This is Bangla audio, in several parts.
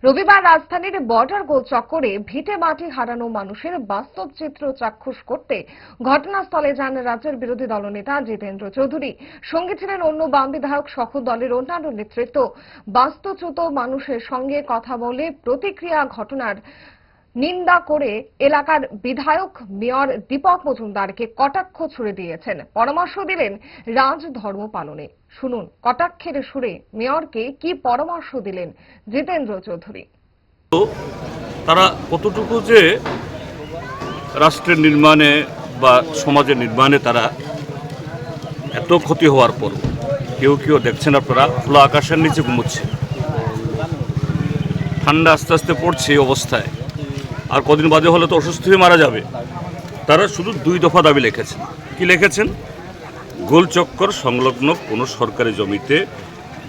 রবিবার রাজধানীর বর্ডার গোল চক্করে ভিটে মাটি হারানো মানুষের বাস্তব চিত্র চাক্ষুষ করতে ঘটনাস্থলে যান রাজ্যের বিরোধী দলনেতা জিতেন্দ্র চৌধুরী। সঙ্গে ছিলেন অন্য বাম বিধায়ক সহ দলের অন্যান্য নেতৃত্ব। বাস্তুচ্যুত মানুষের সঙ্গে কথা বলে প্রতিক্রিয়া ঘটনার নিন্দা করে এলাকার বিধায়ক মেয়র দীপক মজুমদারকে কটাক্ষ ছুড়ে দিয়েছেন, পরামর্শ দিলেন রাজধর্ম পালনে। শুনুন কটাক্ষের সুরে মেয়রকে কি পরামর্শ দিলেন জিতেন্দ্র চৌধুরী। তারা কতটুকু যে রাষ্ট্রের নির্মাণে বা সমাজের নির্মাণে তারা এত ক্ষতি হওয়ার পর কেউ কেউ দেখছেন আপনারা খোলা আকাশের নিচে ঘুমোচ্ছে, ঠান্ডা আস্তে আস্তে পড়ছে এই অবস্থায়, আর কদিন বাদে হলে তো অসুস্থ হয়ে মারা যাবে। তারা শুধু 2 দফা দাবি লিখেছেন। কি লিখেছেন? গোলচক্কর সংলগ্ন কোনো সরকারি জমিতে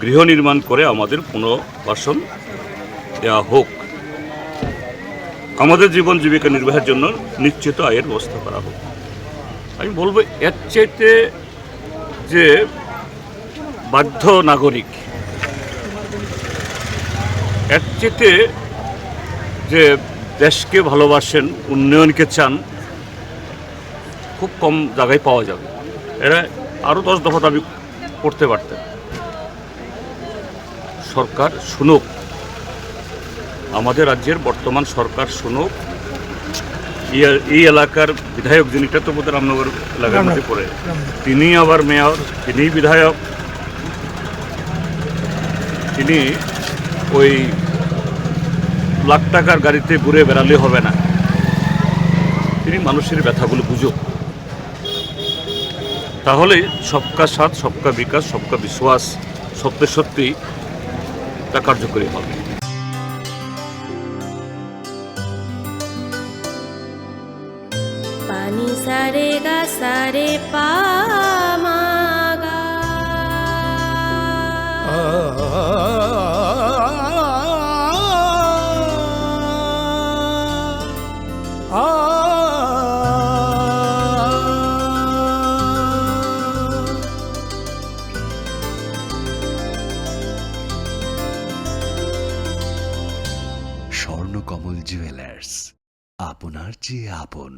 গৃহ নির্মাণ করে আমাদের পুনর্বাসন দেওয়া হোক, আমাদের জীবন জীবিকা নির্বাহের জন্য নিশ্চিত আয়ের ব্যবস্থা করা হোক। আমি বলবো এর চাইতে যে বাধ্য নাগরিক, এর চাইতে যে দেশকে ভালোবাসেন, উন্নয়নকে চান, খুব কম জায়গায় পাওয়া যাবে। এরা আরও 10 দফা দাবি করতে পারতেন। সরকার শুনুক, আমাদের রাজ্যের বর্তমান সরকার শুনুক। এই এলাকার বিধায়ক, যিনি তো বোধহয় রামনগর এলাকার মধ্যে পড়ে, তিনি আবার মেয়র, তিনি বিধায়ক, তিনি ওই লাখ টাকার গাড়িতে ঘুরে বেড়ালে হবে না, তিনি মানুষের ব্যথাগুলো বুঝুক। তাহলে সবকা সাথ, সবকা বিকাশ, সবকা বিশ্বাস সত্যি সত্যি তা কার্যকরী হবে। পানি সারে গা সারে পামাগা স্বর্ণকমল জুয়েলার্স, আপনার চেয়ে আপন।